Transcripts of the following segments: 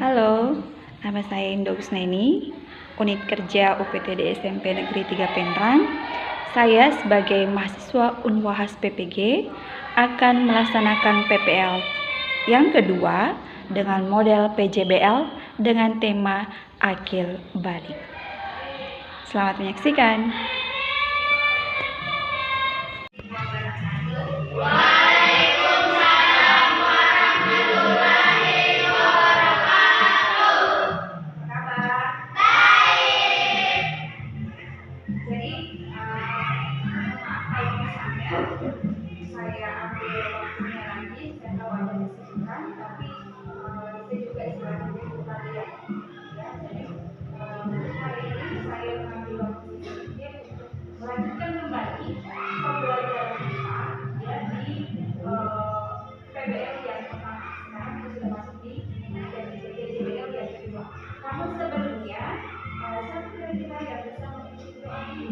Halo, nama saya Indo Kusnaini, Unit Kerja UPTD SMP Negeri 3 Penrang. Saya sebagai mahasiswa Unwahas PPG akan melaksanakan PPL yang kedua dengan model PJBL dengan tema Akil Balik. Selamat menyaksikan. Saya ambil waktunya lagi, saya tahu ada kesibukan, tapi saya juga istilahnya kita lihat ya. Jadi hari ini saya mengambil waktu sedikit untuk melanjutkan kembali pembelajaran kita ya di PBL yang pertama. Sekarang kita sudah masuk di PJBL yang kedua. Namun sebelumnya satu dari kita yang bisa mengikuti doa ini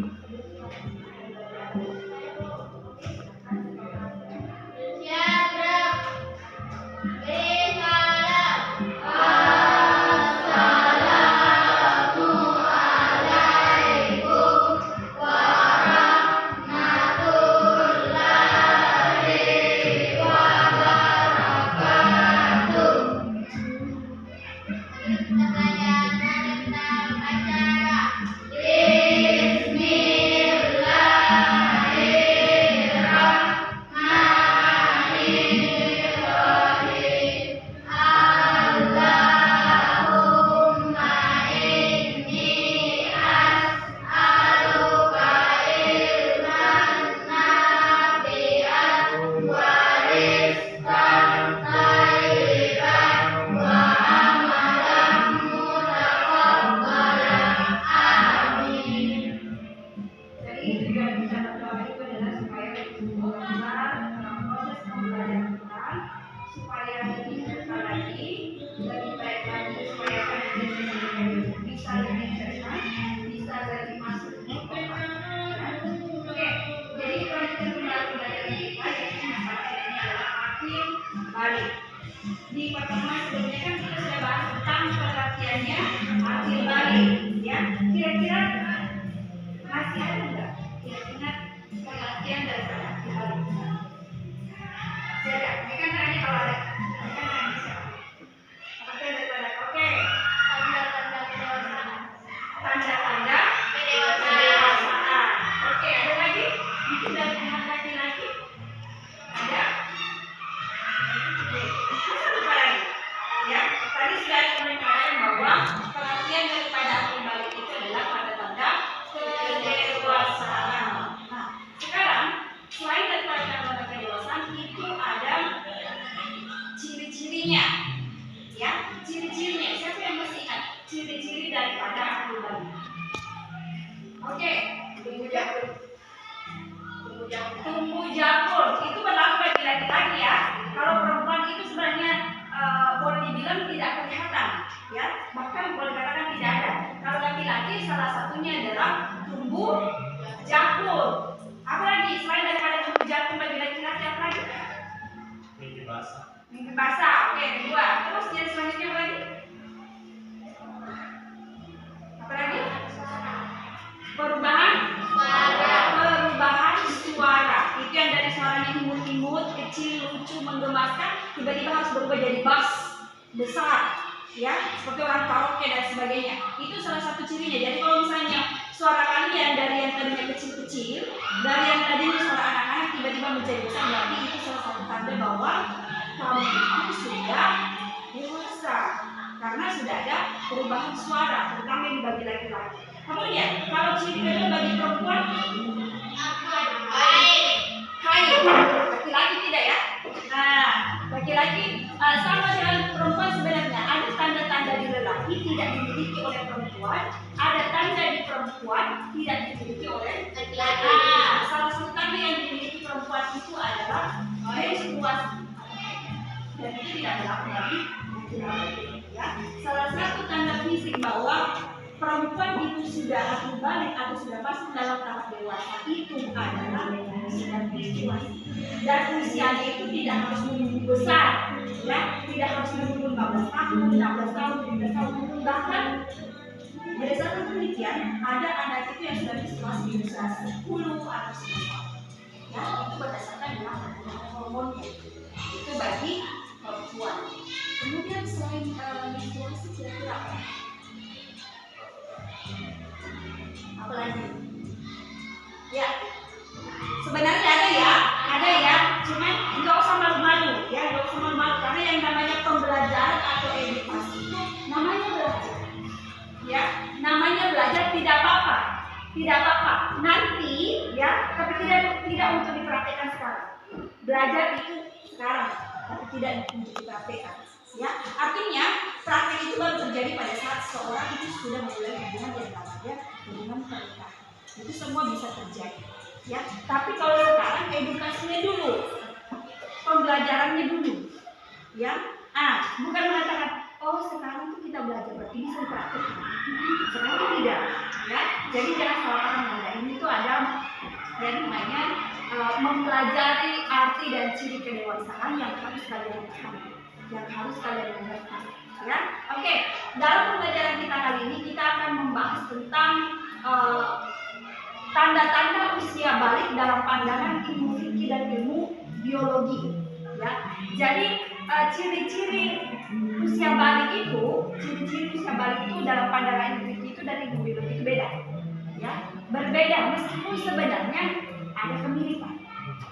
di pertemuan sebelumnya kan kita sudah bahas tentang pengertiannya akil balik ya. Kira-kira masih ada nggak ingat pengertian dari akil balik? Ada. Ini kan tanya kalau ada. Ini kan tanya siapa? Pengertian daripada oke. Tanda-tanda kedewasaan. Tanda-tanda kedewasaan. Oke, ada lagi? Mungkin dari pihak laki-laki ada. Ya, tadi sudah dikomentari bahwa pengertian daripada akil balik itu adalah tanda-tanda kedewasaan. Nah, sekarang selain daripada tanda-tanda kedewasaan itu ada ciri-cirinya. Ya, ciri-cirinya. Siapa yang masih ingat ciri-ciri daripada akil balik? Oke, tumbuh jakun. Tumbuh jakun itu berlaku bagi laki-laki ya. Kalau perempuan itu sebenarnya boleh dibilang tidak kelihatan ya, bahkan boleh dikatakan tidak ada. Kalau laki-laki salah satunya adalah tumbuh jakun. Apa lagi selain daripada tumbuh jakun bagi laki-laki? Apa lagi? Mimpi basah. Mimpi basah. Oke, kedua. Terus yang selanjutnya apa lagi? Apa lagi? Perubahan suara. Itu yang dari suaranya imut-imut, kecil, lucu, menggemaskan, tiba-tiba harus berubah jadi bass besar, ya, seperti orang karaoke dan sebagainya. Itu salah satu cirinya. Jadi kalau misalnya suara kalian dari yang tadinya kecil-kecil, dari yang tadinya suara anak-anak tiba-tiba menjadi besar, berarti itu salah satu tanda bahwa kamu itu sudah dewasa, karena sudah ada perubahan suara, terutama yang bagi laki-laki. Kemudian kalau ciri kedua bagi perempuan, kayu. Laki-laki tidak ya? Nah, laki-laki sama dengan perempuan sebenarnya ada tanda-tanda di lelaki tidak dimiliki oleh perempuan, ada tanda di perempuan tidak dimiliki oleh laki-laki. Nah, salah satu tanda yang dimiliki perempuan itu adalah menstruasi, dan itu tidak berlaku bagi laki-laki. Ya, salah satu tanda fisik bahwa perempuan itu sudah akil balik atau sudah masuk dalam tahap dewasa itu adalah sudah menstruasi, dan usianya itu tidak harus menunggu besar Ya, tidak harus menunggu 15 tahun, 16 tahun, 17 tahun. Bahkan berdasarkan penelitian, ada anak itu yang sudah menstruasi di usia 10 atau 11 tahun. Ya, itu berdasarkan dengan hormonnya. Itu bagi perempuan. Kemudian selain menstruasi kira-kira apa lagi? Ya, sebenarnya ada ya, cuman nggak usah malu-malu, ya nggak usah malu-malu karena yang namanya pembelajaran atau edukasi itu namanya belajar, ya namanya belajar, tidak apa-apa, nanti ya, tapi tidak untuk dipraktekkan sekarang. Belajar itu sekarang, tapi tidak untuk dipraktekkan, ya artinya praktek itu baru terjadi pada saat seorang itu sudah memulai hubungan yang namanya hubungan pernikahan. Itu semua bisa terjadi, ya. Tapi kalau sekarang edukasinya dulu, pembelajarannya dulu, ya. Bukan mengatakan, oh sekarang tuh kita belajar berarti bisa praktek. Sekarang tidak, ya. Jadi jangan salah paham Anda. Ini tuh ada yang namanya mempelajari arti dan ciri kedewasaan yang harus kalian pahami, yang harus kalian dengarkan, ya. Oke, dalam pembelajaran kita kali ini kita akan membahas tentang tanda-tanda usia balik dalam pandangan ilmu fikih dan ilmu biologi, ya. Jadi ciri-ciri usia balik itu, dalam pandangan ilmu fikih itu dan ilmu biologi itu beda, ya, berbeda meskipun sebenarnya ada kemiripan.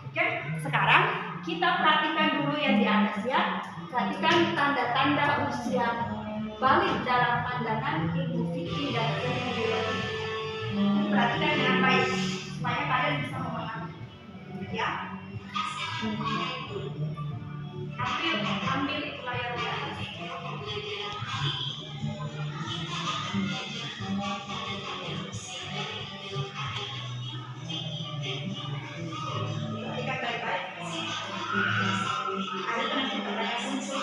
Oke, sekarang kita perhatikan dulu yang di atas, ya. Perhatikan tanda-tanda usia balik dalam pandangan ilmu fikih dan ilmu biologi. Perhatikan dengan baik supaya kalian bisa memahami, ya. Ambil itu layar di atas. Perhatikan baik-baik. Ada tanda-tanda yang muncul.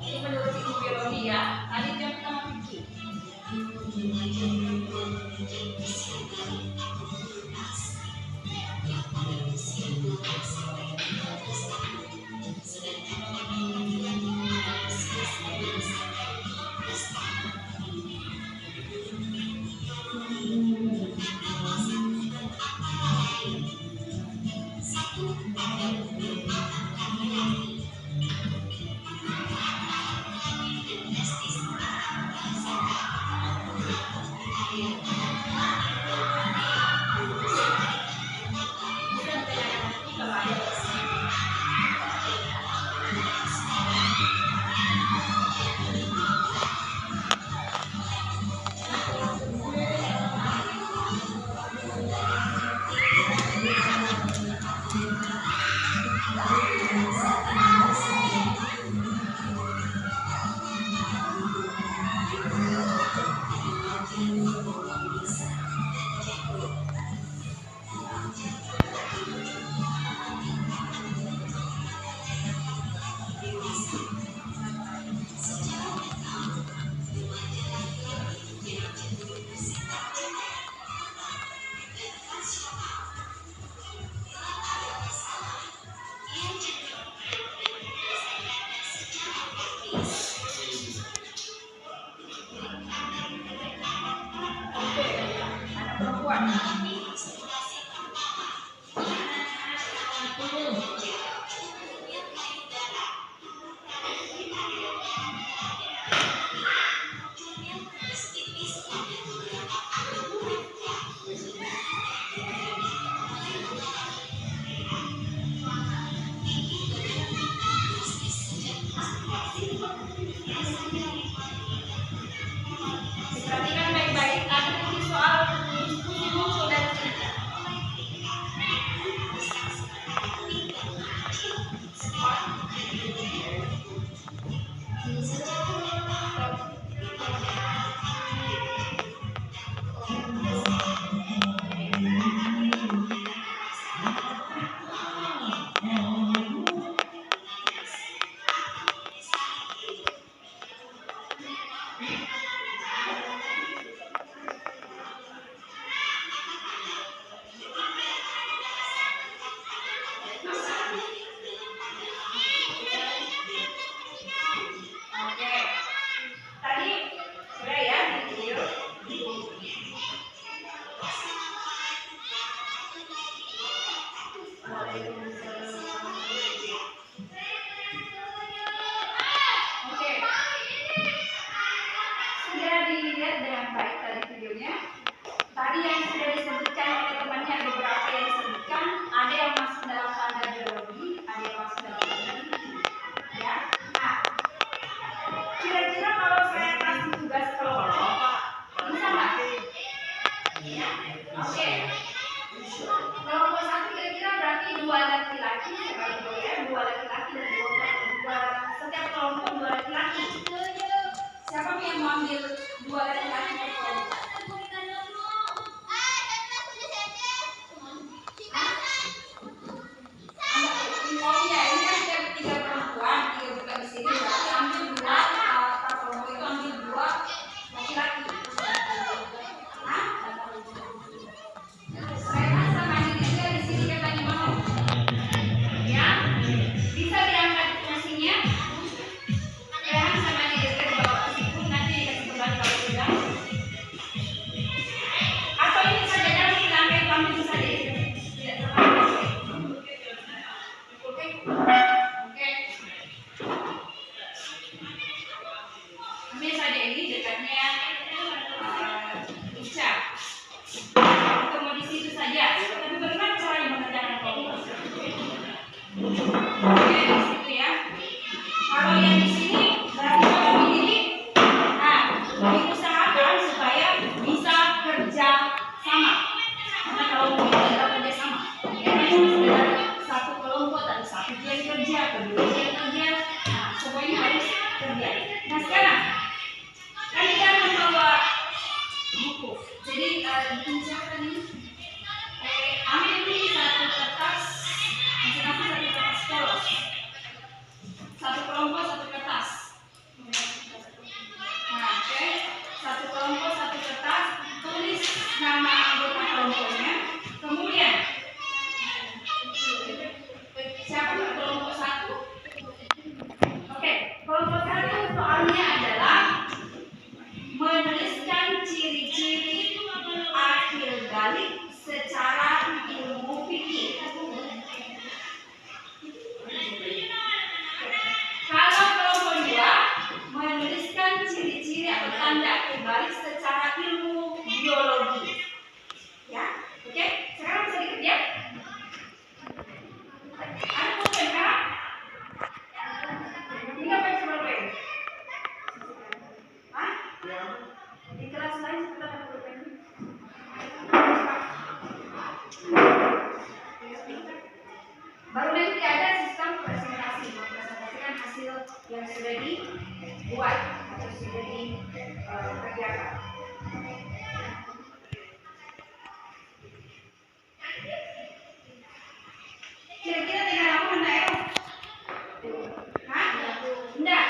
Ini menurut ilmu biologi, ya. Tadi yang pertama fikih. Perhatikan baik-baik, ada nanti soal diskusi muncul dari cerita. Oke, tadi sudah ya di video. Oke, sudah dilihat dengan baik tadi videonya. Tadi yang sudah disebutkan oleh temannya ada beberapa yang disebutkan, ada yang masuk dalam tanda biologi, ada yang masuk dalam tanda biologi. Ya, nah, kira-kira kalau saya kasih tugas kelompok, bisa nggak? Ya, oke. Kelompok satu kira-kira berarti 2 laki-laki, dua laki-laki dan dua setiap kelompok 2 laki-laki. Siapa yang mau ambil 2 laki-laki per kelompok? Oh iya, ini kan kita 3 perempuan, 3 bukan di sini, berarti ambil 2 per kelompok itu ambil 2 laki-laki. Hah? Rehan sama Indonesia di sini katanya mau. Ya, bisa diangkat nasinya. Rehan sama Indonesia dibawa ke situ, nanti dikasih kembali kalau sudah. Atau ini saja jangan diangkat kami saja. Tidak terlalu. Oke. Oke. Ambil saja ini dekatnya Ica. Atau mau di situ saja. Tapi bagaimana caranya mengerjakan kelompok? Oke, di situ ya. Kalau yang di sini berarti kalau ini, nah, diusahakan supaya bisa kerja sama. Karena kalau mau tidak kerja sama, karena sekedar satu kelompok tadi satu dia kerja, kedua dia kerja, nah semuanya harus kerja. Nah sekarang kan kita membawa buku, jadi diusahakan ini. Ambil ini satu kertas, masing-masing satu kertas polos. Satu kelompok satu kertas. Nah, oke. Satu kelompok satu kertas, tulis nama anggota kelompoknya. Kemudian siapa kelompok 1? Oke, kelompok 1 soalnya adalah menuliskan ciri-ciri akhir balik secara ilmu fikih. Kalau kelompok 2 menuliskan ciri-ciri atau tanda akhir balik secara ilmu biologi. Ya, oke. Sekarang bisa dikerja. Ada pulpen Kak? Ini apa yang sebenarnya? Hah? Di kelas lain kita ada pulpen. Baru nanti ada sistem presentasi, mempresentasikan hasil yang sudah dibuat atau sudah dikerjakan. Kira-kira tinggal aku enggak ya? Hah? Enggak.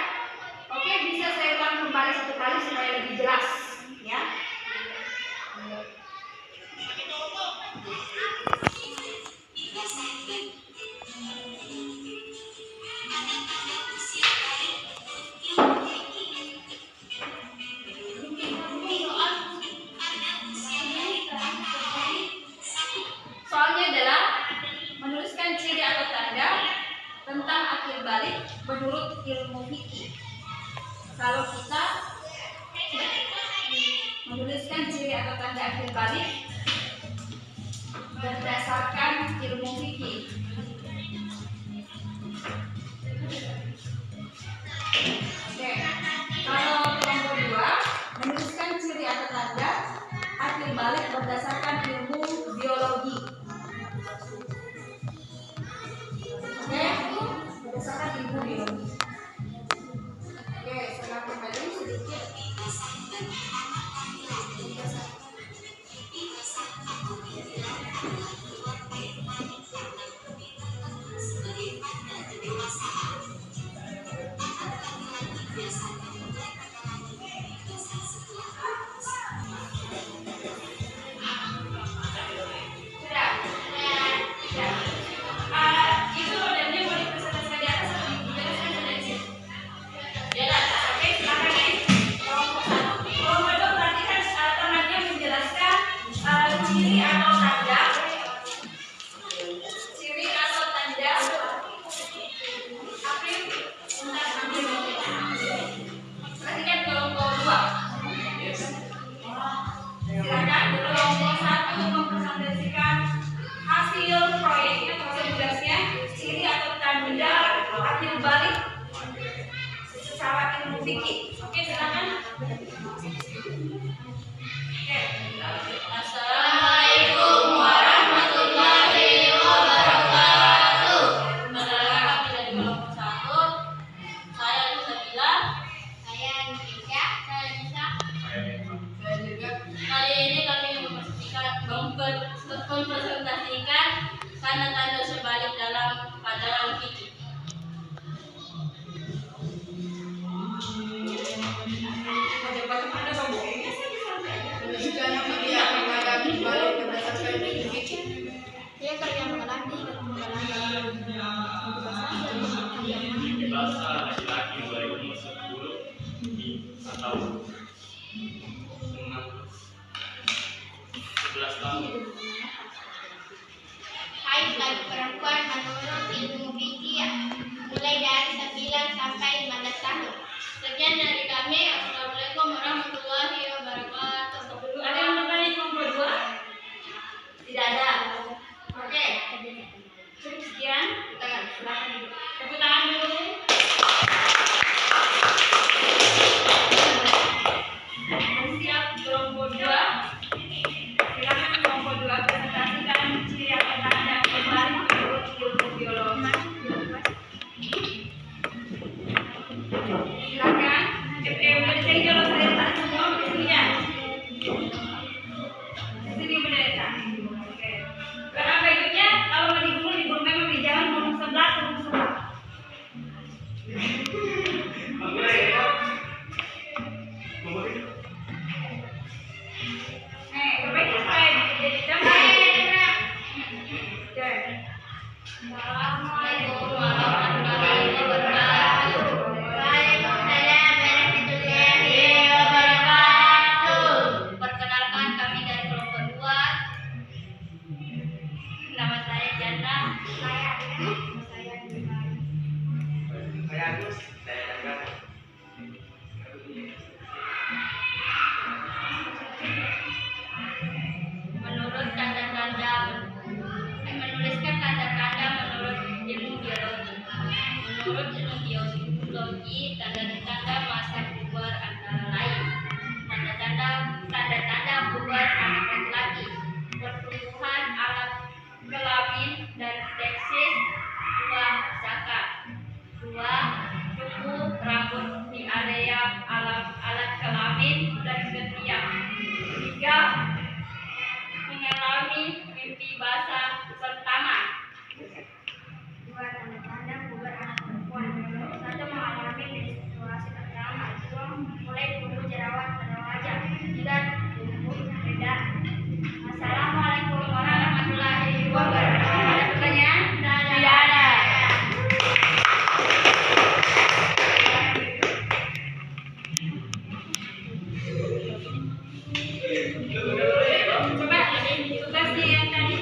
Oke, bisa saya ulang kembali satu kali supaya lebih jelas, ya. Soalnya adalah menuliskan ciri atau tanda tentang akhir balik menurut ilmu fikih. Kalau kita menuliskan ciri atau tanda akhir balik berdasarkan ilmu fikih. Oke, kalau kelompok 2 menuliskan ciri atau tanda akhir balik berdasarkan ilmu biologi. Oke, berdasarkan ilmu biologi. Oke, saya kembali sedikit. Itu modelnya mau dipresentasikan di atas atau dijelaskan dari sini? Oke, silakan ya. Kelompok 2 perhatikan temannya menjelaskan ciri atau tanda. Ciri atau tanda. April, bentar ambil. Perhatikan kelompok 2. Silakan kelompok 1 mempresentasikan hasil proyeknya atau hasil tugasnya, ciri atau tanda akhir balik secara ilmu fikih. Oke, silakan. Oke. Assalamualaikum warahmatullahi wabarakatuh. Perkenalkan dari kelompok 1. Saya Nusabila. Saya Indonesia. Saya Nisa. Saya juga. Kali ini kami mempresentasikan tanda-tanda sebalik dalam pelajaran fikih. Bahasa laki-laki baik umur 10 atau 11 tahun. Hai bagi perempuan menurut ilmu fikih mulai dari 9 sampai 15 tahun. Sekian dari kami. Assalamualaikum warahmatullahi wabarakatuh. Ada yang bertanya kelompok 2? Tidak ada. Oke. Cukup sekian. Silakan. Tepuk tangan dulu. Siap kelompok 2. Silakan kelompok 2 presentasikan ciri atau tanda kembali menurut ilmu biologi. Silakan. Berdiri kalau saya tak semua berdirinya. Sini berdiri. Oke. Karena berikutnya kalau mau digumul memang di jalan mau sebelah. Berbaiknya saya jadi damai. Assalamualaikum warahmatullahi wabarakatuh. Waalaikumsalam warahmatullahi wabarakatuh. Perkenalkan kami dari kelompok 2. Nama saya Jana. Saya Saya Agus. Saya Chandra. menurut tanda-tanda menuliskan tanda-tanda menurut ilmu biologi. Menurut ilmu biologi, tanda-tanda masa puber antara lain tanda-tanda puber anak laki-laki, pertumbuhan alat kelamin dan teksis, 2 zakat, 2 cukup rambut di area alat kelamin dan ketiak, 3 mengalami mimpi basah pertama. 2 tanda-tanda puber anak perempuan. 1 mengalami menstruasi pertama. 2 mulai tumbuh jerawat pada wajah. 3 tumbuh beda. Assalamualaikum warahmatullahi wabarakatuh. Ada pertanyaan? Tidak ada. Coba tugasnya yang tadi.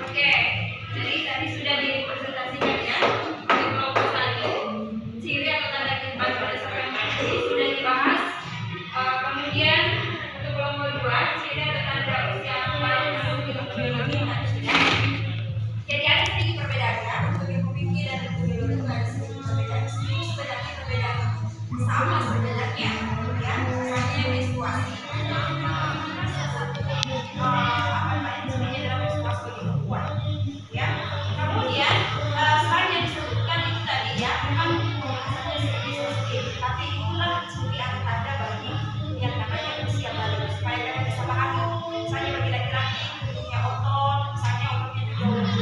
Oke, jadi tadi sudah dipresentasikan ya di kelompok 1.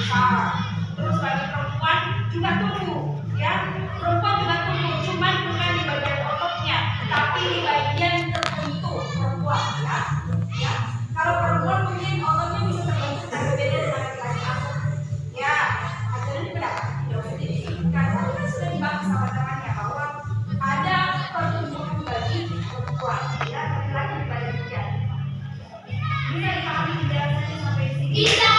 besar. Terus bagi perempuan juga tumbuh, ya. Perempuan juga tumbuh, cuman bukan di bagian ototnya, tapi di bagian tertentu perempuan, ya. Ya. Kalau perempuan mungkin ototnya bisa terbentuk tapi beda dengan laki-laki. Ya, ajaran juga dapat tidak usah disebutkan, tapi kan sudah dibahas sama temannya bahwa ada pertumbuhan bagi perempuan, ya, laki-laki di bagian. Bisa dipahami penjelasannya sampai sini? Bisa.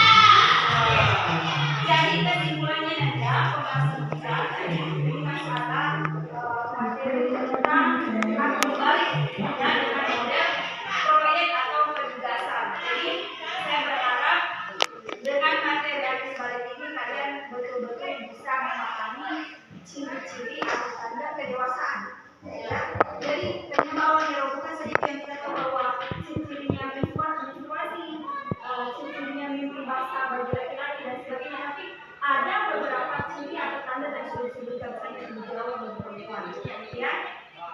Jadi kesimpulannya Nanda, pembahasan kita tadi ini masalah materi tentang akun balik ya dengan model proyek atau penugasan. Jadi saya berharap dengan materi akun balik ini kalian betul-betul bisa memahami ciri-ciri atau tanda kedewasaan. Ya. Jadi ternyata bukan sedikit yang kita tahu bahwa ciri-cirinya menstruasi, ciri-cirinya mimpi basah bagi laki-laki dan sebagainya, tapi ada beberapa ciri atau tanda dan ciri-ciri tertentu yang dijerawat bagi perempuan, ya.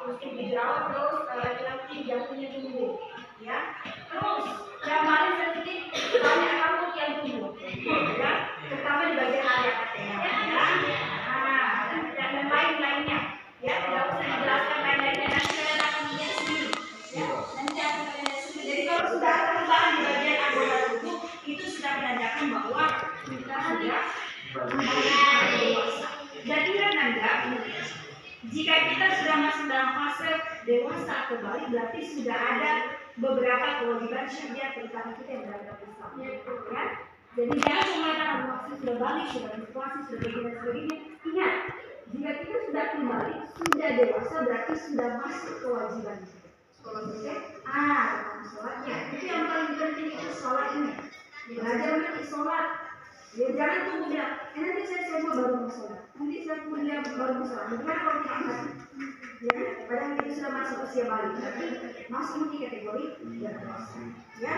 Terus dijerawat terus laki-laki jantungnya tumbuh, ya. Terus yang paling sensitif banyak rambut yang tumbuh, ya. Terutama di bagian area katanya, ya. Dan lain-lainnya, ya. Tidak usah dijelaskan lain-lainnya, nanti kalian akan melihat sendiri, ya. Nanti akan kalian lihat sendiri. Jadi kalau sudah ada perubahan di bagian anggota tubuh, itu sudah menandakan bahwa kita sudah dewasa. Dan ingat Nanda, jika kita sudah masuk dalam fase dewasa atau balik, berarti sudah ada beberapa kewajiban syariat terutama kita yang berada di Islam, ya. Jadi jangan mengatakan waktu sudah balik, sudah menstruasi, sudah begini dan sebagainya. Ingat, jika kita sudah kembali, sudah dewasa, berarti sudah masuk kewajiban. Oke? Tentang sholatnya. Itu yang paling penting itu sholat ini. Belajar nanti sholat. Ya jangan tunggu dia. Nanti saya baru mau sholat. Nanti saya tunggu dia baru mau sholat. Bagaimana kalau kita angkat? Ya, padahal kita sudah masuk usia balik. Tapi masuk di kategori dewasa. Ya.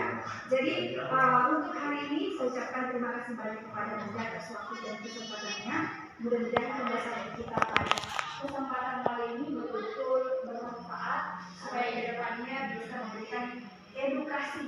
Jadi untuk hari ini saya ucapkan terima kasih banyak kepada Nanda atas waktu dan kesempatannya. Mudah-mudahan pembahasan kita pada kesempatan kali ini betul-betul bermanfaat supaya kedepannya bisa memberikan edukasi